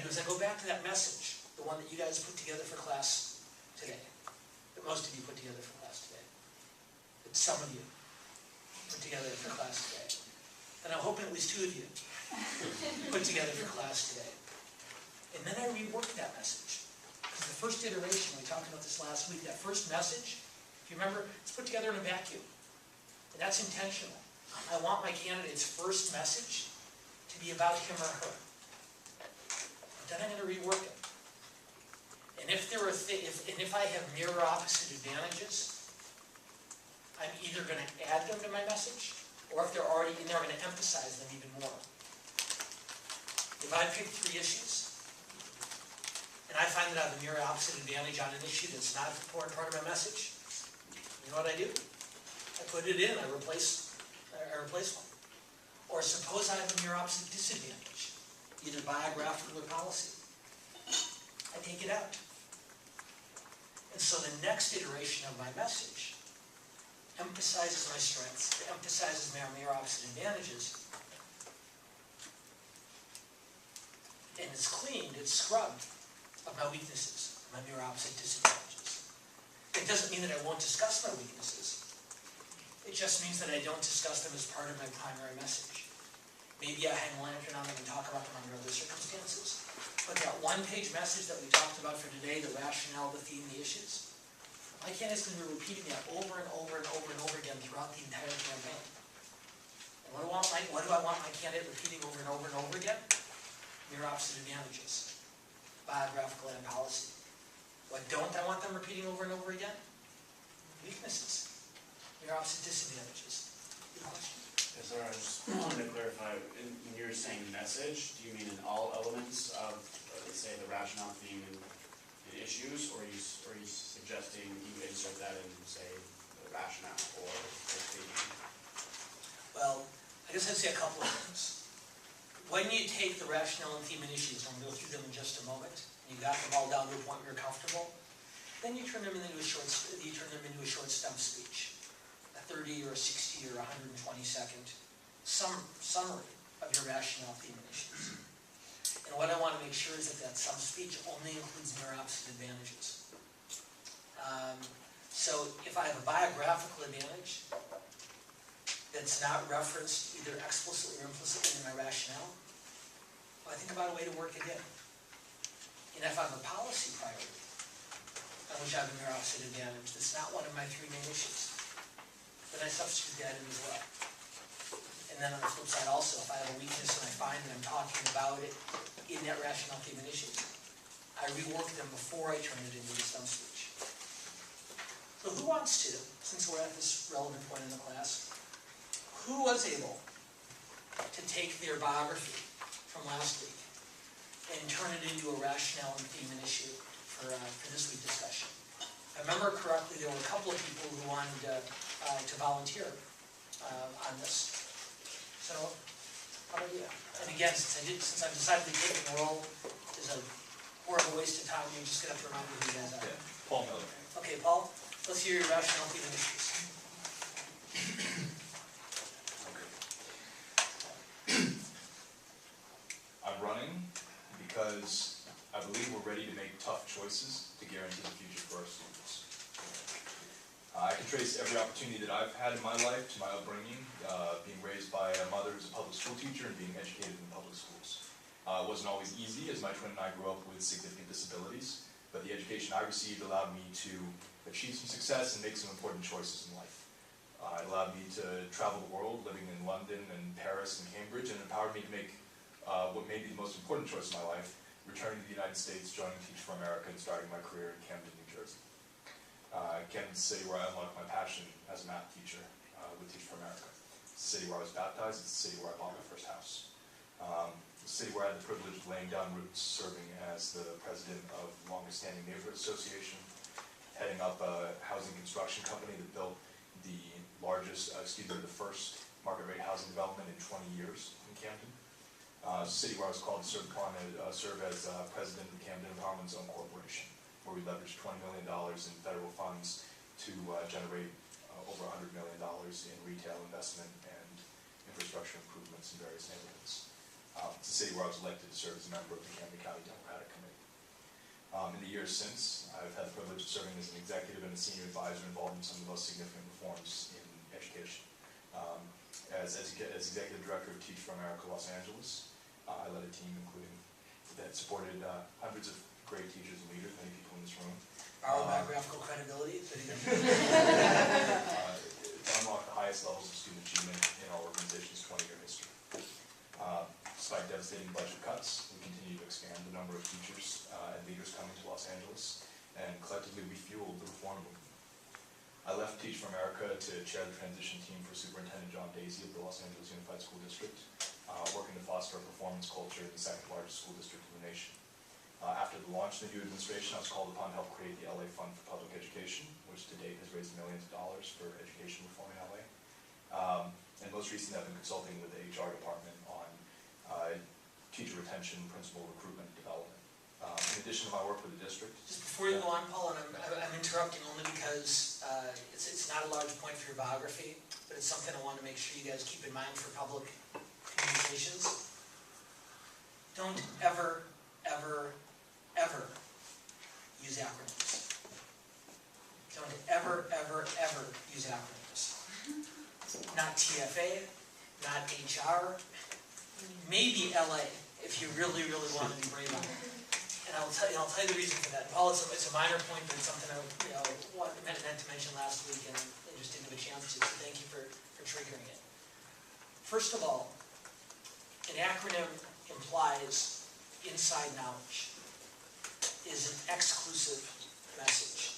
do is I go back to that message, the one that you guys put together for class today, that most of you put together for class today, that some of you put together for class today, and I'm hoping at least 2 of you put together for class today. And then I rework that message. Because the first iteration, we talked about this last week, that first message, if you remember, it's put together in a vacuum. And that's intentional. I want my candidate's first message to be about him or her. Then I'm going to rework it. And if I have mirror opposite advantages, I'm either going to add them to my message, or if they're already in there, I'm going to emphasize them even more. If I pick 3 issues, and I find that I have a mirror opposite advantage on an issue that's not an important part of my message, you know what I do? I put it in, I replace one. Or suppose I have a mirror opposite disadvantage, either biographical or policy. I take it out. And so the next iteration of my message emphasizes my strengths, emphasizes my mirror opposite advantages, and it's cleaned, it's scrubbed of my weaknesses, my mirror opposite disadvantages. It doesn't mean that I won't discuss my weaknesses. It just means that I don't discuss them as part of my primary message. Maybe I hang a lantern on them and talk about them under other circumstances. But that one-page message that we talked about for today, the rationale, the theme, the issues, my candidate's going to be repeating that over and over and over and over again throughout the entire campaign. And what do I want my candidate repeating over and over and over again? Mirror opposite advantages, biographical and policy. What don't I want them repeating over and over again? Weaknesses, mirror opposite disadvantages. Good question. Yes, sir. I just wanted to clarify, when you're saying message, do you mean in all elements of, let's say, the rationale, theme, and issues, or are you suggesting you insert that in, say, the rationale or the theme? Well, I guess I'd say a couple of things. When you take the rationale and theme and issues, and we'll go through them in just a moment, and you got them all down to a point where you're comfortable, then you turn them into a short stump speech, a 30 or a 60 or 120-second summary of your rationale, theme, and issues. And what I want to make sure is that stump speech only includes mirror opposite advantages. So if I have a biographical advantage that's not referenced either explicitly or implicitly in my rationale, well, I think about a way to work it in. And if I have a policy priority on which I have a mirror opposite advantage that's not one of my 3 main issues, then I substitute that in as well. And then on the flip side also, if I have a weakness and I find that I'm talking about it in that rationale, theme, and issues, I rework them before I turn it into a stump speech. So who wants to, since we're at this relevant point in the class, who was able to take their biography from last week and turn it into a rationale and theme and issue for this week's discussion? If I remember correctly, there were a couple of people who wanted to volunteer on this. So, how about you? And again, since I've decided to take the role, is a horrible waste of time. You're just going to have to remind me who you guys are. Yeah. Paul Miller. Okay, Paul, let's hear your rationale, theme, and issues. I'm running because I believe we're ready to make tough choices to guarantee the future for our students. I can trace every opportunity that I've had in my life to my upbringing, being raised by a mother who's a public school teacher and being educated in public schools. It wasn't always easy, as my twin and I grew up with significant disabilities, but the education I received allowed me to achieve some success and make some important choices in life. It allowed me to travel the world, living in London and Paris and Cambridge, and empowered me to make what may be the most important choice in my life, returning to the United States, joining Teach for America, and starting my career in Camden, New Jersey. Camden's the city where I unlocked my passion as a math teacher with Teach for America. It's the city where I was baptized. It's the city where I bought my first house. The city where I had the privilege of laying down roots, serving as the president of the longest-standing neighborhood association, heading up a housing construction company that built the first market-rate housing development in 20 years in Camden. It's a city where I was called to serve as president of the Camden Empowerment Zone Corporation, where we leveraged $20 million in federal funds to generate over $100 million in retail investment and infrastructure improvements in various neighborhoods. It's a city where I was elected to serve as a member of the Camden County Democratic Committee. In the years since, I've had the privilege of serving as an executive and a senior advisor involved in some of the most significant reforms in education. As executive director of Teach for America Los Angeles, I led a team that supported hundreds of great teachers and leaders, many people in this room. Our biographical credibility. To unlock the highest levels of student achievement in our organization's 20-year history. Despite devastating budget cuts, we continue to expand the number of teachers and leaders coming to Los Angeles, and collectively we fueled the reform movement. I left Teach for America to chair the transition team for Superintendent John Daisy of the Los Angeles Unified School District, working to foster a performance culture in the second largest school district in the nation. After the launch of the new administration, I was called upon to help create the LA Fund for Public Education, which to date has raised millions of dollars for education reform in LA. And most recently, I've been consulting with the HR department on teacher retention, principal recruitment, and development. In addition to my work with the district. Just before you go on, Paul, and I'm interrupting only because it's not a large point for your biography, but it's something I want to make sure you guys keep in mind for public communications. Don't ever, ever, ever use acronyms. Don't ever, ever, ever use acronyms. Not TFA, not HR, maybe LA, if you really, really want to be brave on it. And I'll tell you the reason for that. Paul, it's a minor point, but it's something I meant to mention last week and I just didn't have a chance to, so thank you for triggering it. First of all, an acronym implies inside knowledge, is an exclusive message.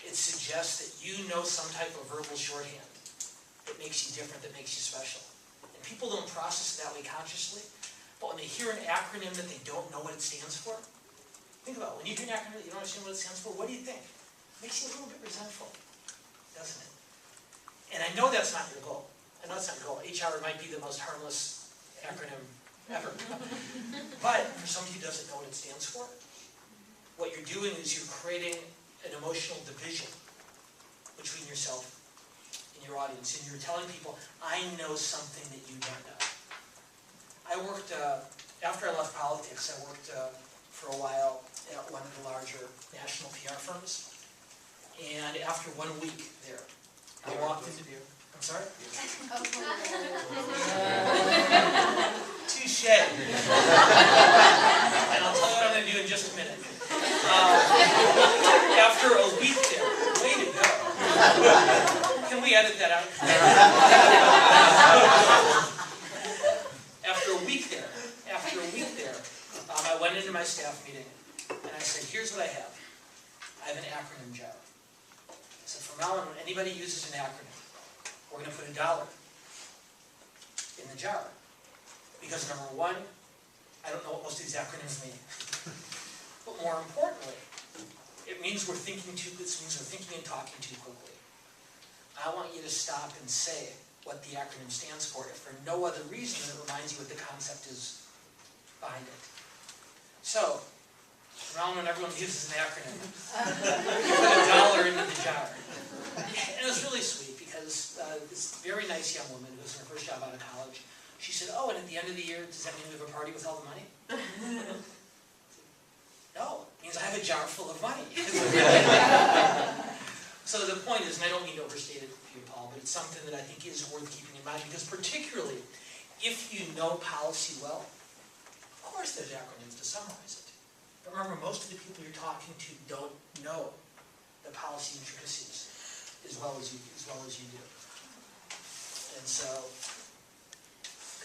It suggests that you know some type of verbal shorthand that makes you different, that makes you special. And people don't process it that way consciously, but when they hear an acronym that they don't know what it stands for, think about it. When you hear an acronym that you don't understand what it stands for, what do you think? It makes you a little bit resentful, doesn't it? And I know that's not your goal. I know that's not your goal. HR might be the most harmless acronym ever. But for somebody who doesn't know what it stands for, what you're doing is you're creating an emotional division between yourself and your audience. And you're telling people, I know something that you don't know. I worked, after I left politics, I worked for a while at one of the larger national PR firms. And after 1 week there, I walked into the... I'm sorry? Touche. And I'll tell you what I'm going to do in just a minute. After a week there, way to go. Can we edit that out? After a week there, I went into my staff meeting and I said, here's what I have. I have an acronym jar. I said, from now on, when anybody uses an acronym, we're going to put $1 in the jar. Because number one, I don't know what most of these acronyms mean. But more importantly, it means we're thinking and talking too quickly. I want you to stop and say what the acronym stands for, if for no other reason than it reminds you what the concept is behind it. So, around when everyone uses an acronym, you put $1 into the jar. And it was really sweet because this very nice young woman who was in her first job out of college, she said, oh, and at the end of the year, does that mean we have a party with all the money? No, it means I have a jar full of money. So the point is, and I don't mean to overstate it for you, Paul, but it's something that I think is worth keeping in mind, because particularly if you know policy well, of course there's acronyms to summarize it. But remember, most of the people you're talking to don't know the policy intricacies as well as you do. And so,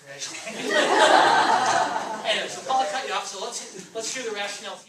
congratulations. Anyway, so Paul, I cut you off, so let's hear the rationale.